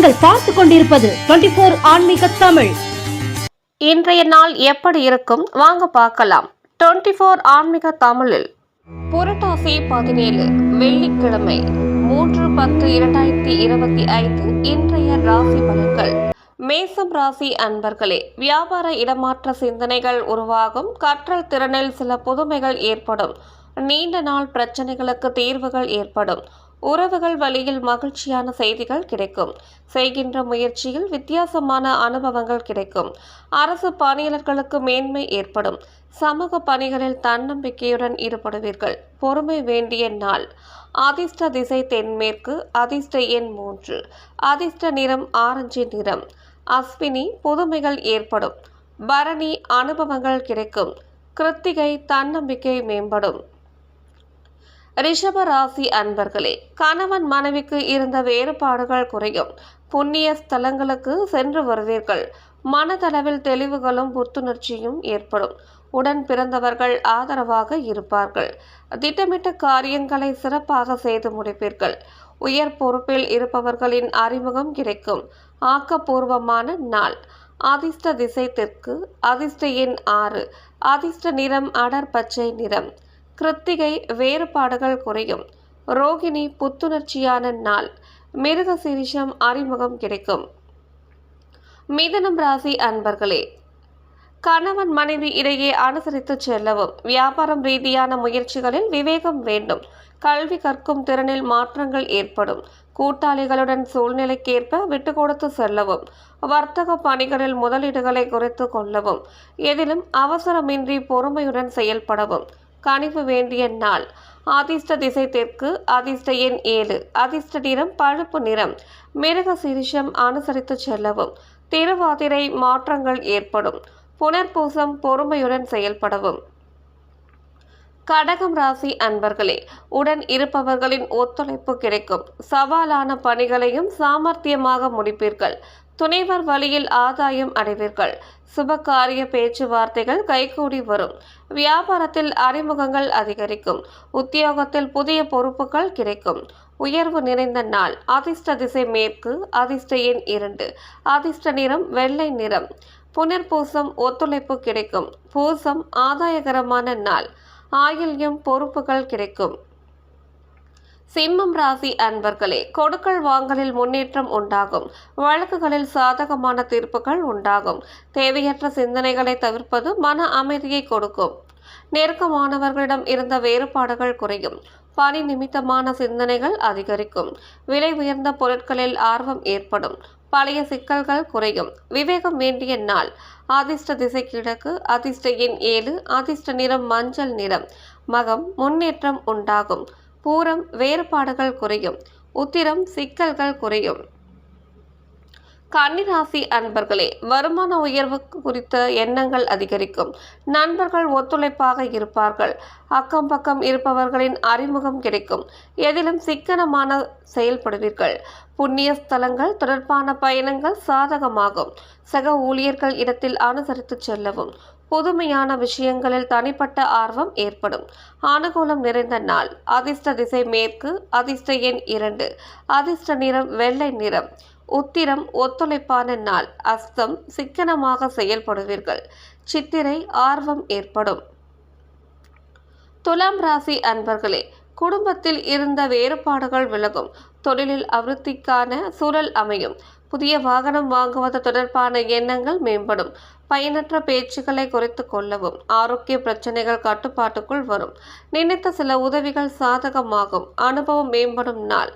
நீங்கள் பார்த்து கொண்டிருப்பது 24 ஆன்மீக தமிழ். இன்றைய நாள் எப்படி இருக்கும் வாங்க பார்க்கலாம். 24 ஆன்மீக தமிழில் புரட்டாசி 17 வெள்ளிக்கிழமை 3/10/2025 இன்றைய ராசி பலன்கள். மேசம் ராசி அன்பர்களே, வியாபார இடமாற்ற சிந்தனைகள் உருவாகும். கற்றல் திறனில் சில புதுமைகள் ஏற்படும். நீண்ட நாள் பிரச்சனைகளுக்கு தீர்வுகள் ஏற்படும். உறவுகள் வழியில் மகிழ்ச்சியான செய்திகள் கிடைக்கும். செய்கின்ற முயற்சியில் வித்தியாசமான அனுபவங்கள் கிடைக்கும். அரசு பணியாளர்களுக்கு மேன்மை ஏற்படும். சமூக பணிகளில் தன்னம்பிக்கையுடன் ஈடுபடுவீர்கள். பொறுமை வேண்டிய நாள். அதிர்ஷ்ட திசை தென்மேற்கு. அதிர்ஷ்ட எண் 3. அதிர்ஷ்ட நிறம் ஆரஞ்சு நிறம். அஸ்வினி புதுமைகள் ஏற்படும். பரணி அனுபவங்கள் கிடைக்கும். கிருத்திகை தன்னம்பிக்கை மேம்படும். ரிஷப ராசி அன்பர்களே, கணவன் மனைவிக்கு இருந்த வேறுபாடுகள் குறையும். புண்ணிய ஸ்தலங்களுக்கு சென்று வருவீர்கள். மனதளவில் தெளிவுகளும் புத்துணர்ச்சியும் ஏற்படும். உடன் பிறந்தவர்கள் ஆதரவாக இருப்பார்கள். திட்டமிட்ட காரியங்களை சிறப்பாக செய்து முடிப்பீர்கள். உயர் பொறுப்பில் இருப்பவர்களின் அறிமுகம் கிடைக்கும். ஆக்கப்பூர்வமான நாள். அதிர்ஷ்ட திசை தெற்கு. அதிர்ஷ்ட எண் 6. அதிர்ஷ்ட நிறம் அடர் பச்சை நிறம். கிருத்திகை வேறுபாடுகள் குறையும். ரோகிணி புத்துணர்ச்சியான நாள். மிருக சீரிஷம் அறிமுகம் கிடைக்கும். மிதுனம் ராசி அன்பர்களே, கணவன் மனைவி இடையே அனுசரித்து செல்லவும். வியாபாரம் ரீதியான முயற்சிகளில் விவேகம் வேண்டும். கல்வி கற்கும் திறனில் மாற்றங்கள் ஏற்படும். கூட்டாளிகளுடன் சூழ்நிலைக்கேற்ப விட்டு கொடுத்து செல்லவும். வர்த்தக பணிகளில் முதலீடுகளை குறைத்து கொள்ளவும். எதிலும் அவசரமின்றி பொறுமையுடன் செயல்படவும். கனிவு வேண்டிய நாள். அதிர்ஷ்ட திசை தெற்கு. அதிர்ஷ்ட எண் 7. அதிர்ஷ்ட நிறம் பழுப்பு நிறம். மிருக சீரிஷம் அனுசரித்து செல்லவும். திருவாதிரை மாற்றங்கள் ஏற்படும். புனர்பூசம் பொறுமையுடன் செயல்படவும். கடகம் ராசி அன்பர்களே, உடன் இருப்பவர்களின் ஒத்துழைப்பு கிடைக்கும். சவாலான பணிகளையும் சாமர்த்தியமாக முடிப்பீர்கள். துணைவர் வழியில் ஆதாயம் அடைவீர்கள். சுபகாரிய பேச்சுவார்த்தைகள் கைகூடி வரும். வியாபாரத்தில் அறிமுகங்கள் அதிகரிக்கும். உத்தியோகத்தில் புதிய பொறுப்புகள் கிடைக்கும். உயர்வு நிறைந்த நாள். அதிர்ஷ்ட திசை மேற்கு. அதிர்ஷ்ட எண் 2. அதிர்ஷ்ட நிறம் வெள்ளை நிறம். புனர்பூசம் ஒத்துழைப்பு கிடைக்கும். பூசம் ஆதாயகரமான நாள். ஆயில்யம் பொறுப்புகள் கிடைக்கும். சிம்மம் ராசி அன்பர்களே, கொடுக்கல் வாங்கலில் முன்னேற்றம் உண்டாகும். வழக்குகளில் சாதகமான தீர்ப்புகள் உண்டாகும். தேவையற்ற சிந்தனைகளை தவிர்ப்பது மன அமைதியை கொடுக்கும். நெருக்கமானவர்களிடம் இருந்த வேறுபாடுகள் குறையும். பணி நிமித்தமான சிந்தனைகள் அதிகரிக்கும். விலை உயர்ந்த பொருட்களில் ஆர்வம் ஏற்படும். பழைய சிக்கல்கள் குறையும். விவேகம் வேண்டிய நாள். அதிர்ஷ்ட திசை கிழக்கு. அதிர்ஷ்ட எண் 7. அதிர்ஷ்ட நிறம் மஞ்சள் நிறம். மகம் முன்னேற்றம் உண்டாகும். பூரம் வேறுபாடுகள் குறையும். உத்திரம் சிக்கல்கள் குறையும். கன்னிராசி அன்பர்களே, வருமான உயர்வு குறித்த எண்ணங்கள் அதிகரிக்கும். நண்பர்கள் ஒத்துழைப்பாக இருப்பார்கள். அக்கம் பக்கம் இருப்பவர்களின் அறிமுகம் கிடைக்கும். எதிலும் சிக்கனமான செயல்படுவீர்கள். புண்ணிய ஸ்தலங்கள் தொடர்பான பயணங்கள் சாதகமாகும். சக ஊழியர்கள் இடத்தில் அனுசரித்து செல்லவும். புதுமையான விஷயங்களில் தனிப்பட்ட ஆர்வம் ஏற்படும். அனுகூலம் நிறைந்த நாள். அதிர்ஷ்ட திசை மேற்கு. அதிர்ஷ்ட எண் 2. அதிர்ஷ்ட நிறம் வெள்ளை நிறம். உத்திரம் ஒத்துழைப்பான நாள். அஸ்தம் சிக்கனமாக செயல்படுவீர்கள். சித்திரை ஆர்வம் ஏற்படும். துலாம் ராசி அன்பர்களே, குடும்பத்தில் இருந்த வேறுபாடுகள் விலகும். தொழிலில் அபிவிருத்திக்கான சூழல் அமையும். புதிய வாகனம் வாங்குவது தொடர்பான எண்ணங்கள் மேம்படும். பயனற்ற பேச்சுக்களை குறைத்து கொள்ளவும். ஆரோக்கிய பிரச்சனைகள் கட்டுப்பாட்டுக்குள் வரும். நினைத்த சில உதவிகள் சாதகமாகும். அனுபவம் மேம்படும் நாள்.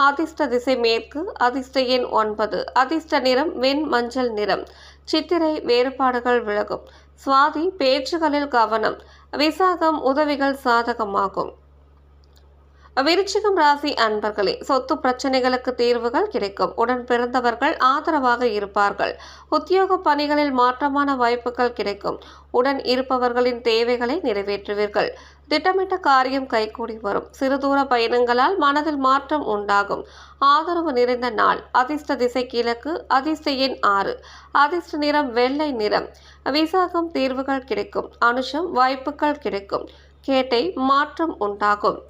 அதிர்ஷ்ட திசை மேற்கு. அதிர்ஷ்ட எண் 9. அதிர்ஷ்ட நிறம் வெண் மஞ்சள் நிறம். சித்திரை வேறுபாடுகள் விலகும். சுவாதி பேச்சுகளில் கவனம். விசாகம் உதவிகள் சாதகமாகும். விருச்சிகம் ராசி அன்பர்களே, சொத்து பிரச்சனைகளுக்கு தீர்வுகள் கிடைக்கும். உடன் பிறந்தவர்கள் ஆதரவாக இருப்பார்கள். உத்தியோக பணிகளில் மாற்றமான வாய்ப்புகள் கிடைக்கும். உடன் இருப்பவர்களின் தேவைகளை நிறைவேற்றுவீர்கள். திட்டமிட்ட காரியம் கைகூடி வரும். சிறுதூர பயணங்களால் மனதில் மாற்றம் உண்டாகும். ஆதரவு நிறைந்த நாள். அதிர்ஷ்ட திசை கிழக்கு. அதிர்ஷ்ட எண் 6. அதிர்ஷ்ட நிறம் வெள்ளை நிறம். விசாகம் தீர்வுகள் கிடைக்கும். அனுஷம் வாய்ப்புகள் கிடைக்கும். கேட்டை மாற்றம் உண்டாகும்.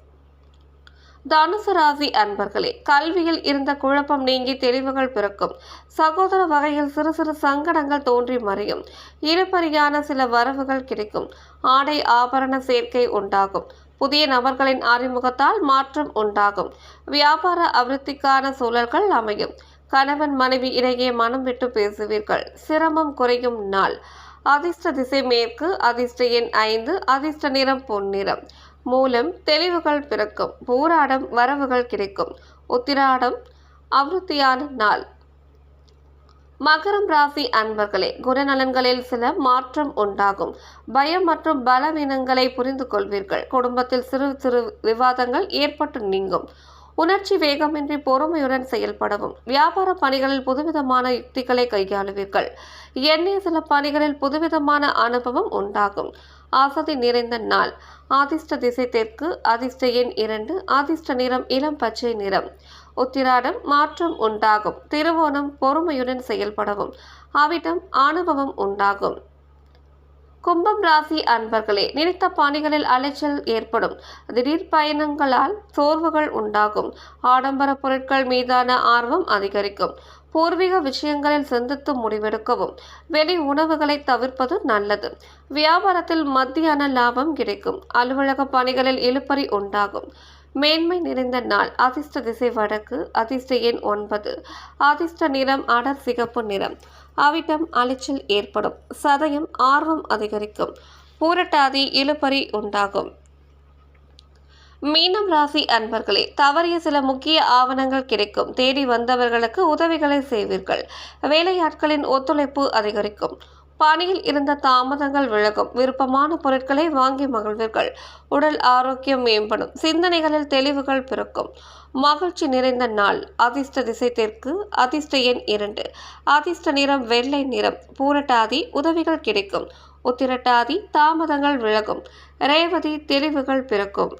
தனுசு ராசி அன்பர்களே, கல்வியில் இருந்த குழப்பம் நீங்கி தெளிவுகள் பிறக்கும். சகோதர வகையில் சிறு சிறு சங்கடங்கள் தோன்றி மறையும். இழுபறியான சில வரவுகள் கிடைக்கும். ஆடை ஆபரண சேர்க்கை உண்டாகும். புதிய நபர்களின் அறிமுகத்தால் மாற்றம் உண்டாகும். வியாபார அபிவிருத்திக்கான சூழல்கள் அமையும். கணவன் மனைவி இடையே மனம் விட்டு பேசுவீர்கள். சிரமம் குறையும் நாள். அதிர்ஷ்ட திசை மேற்கு. அதிர்ஷ்ட எண் 5. அதிர்ஷ்ட நிறம் பொன்னிறம். மூலம் தெளிவுகள் பிறக்கும். பூராடம் வரவுகள் கிடைக்கும். உத்திராடம் அபிவிருத்தியான நாள். மகரம் ராசி அன்பர்களே, குணநலன்களில் சில மாற்றம் உண்டாகும். பயம் மற்றும் பலவீனங்களை புரிந்து கொள்வீர்கள். குடும்பத்தில் சிறு சிறு விவாதங்கள் ஏற்பட்டு நீங்கும். உணர்ச்சி வேகமின்றி பொறுமையுடன் செயல்படவும். வியாபார பணிகளில் புதுவிதமான யுக்திகளை கையாளுவீர்கள். எண்ணிய சில பணிகளில் புதுவிதமான அனுபவம் உண்டாகும். ஆசை நிறைந்த நாள். அதிர்ஷ்ட திசை தெற்கு. அதிர்ஷ்ட எண் 2. அதிர்ஷ்ட நிறம் இளம் பச்சை நிறம். உத்திராடம் மாற்றம் உண்டாகும். திருவோணம் பொறுமையுடன் செயல்படவும். அவிட்டம் அனுபவம் உண்டாகும். கும்பம் ராசி அன்பர்களே, நினைத்த பணிகளில் அலைச்சல் ஏற்படும். திடீர் பயணங்களால் சோர்வுகள் உண்டாகும். ஆடம்பர பொருட்கள் மீதான ஆர்வம் அதிகரிக்கும். பூர்வீக விஷயங்களில் சிந்தித்து முடிவெடுக்கவும். வெளி உணவுகளை தவிர்ப்பது நல்லது. வியாபாரத்தில் மத்தியான லாபம் கிடைக்கும். அலுவலக பணிகளில் இழுபறி உண்டாகும். மேன்மை நிறைந்த நாள். அதிர்ஷ்ட திசை வடக்கு. அதிர்ஷ்ட எண் 9. அதிர்ஷ்ட நிறம் அடர் சிகப்பு நிறம். அவிட்டம் அலைச்சல் ஏற்படும். சதயம் ஆர்வம் அதிகரிக்கும். பூரட்டாதி இழுபறி உண்டாகும். மீனம் ராசி அன்பர்களே, தவறிய சில முக்கிய ஆவணங்கள் கிடைக்கும். தேடி வந்தவர்களுக்கு உதவிகளை செய்வீர்கள். வேலையாட்களின் ஒத்துழைப்பு அதிகரிக்கும். பணியில் இருந்த தாமதங்கள் விலகும். விருப்பமான பொருட்களை வாங்கி மகிழ்வீர்கள். உடல் ஆரோக்கியம் மேம்படும். சிந்தனைகளில் தெளிவுகள் பிறக்கும். மகிழ்ச்சி நிறைந்த நாள். அதிர்ஷ்ட திசை தெற்கு. அதிர்ஷ்ட எண் 2. அதிர்ஷ்ட நிறம் வெள்ளை நிறம். பூரட்டாதி உதவிகள் கிடைக்கும். உத்திரட்டாதி தாமதங்கள் விலகும். ரேவதி தெளிவுகள் பிறக்கும்.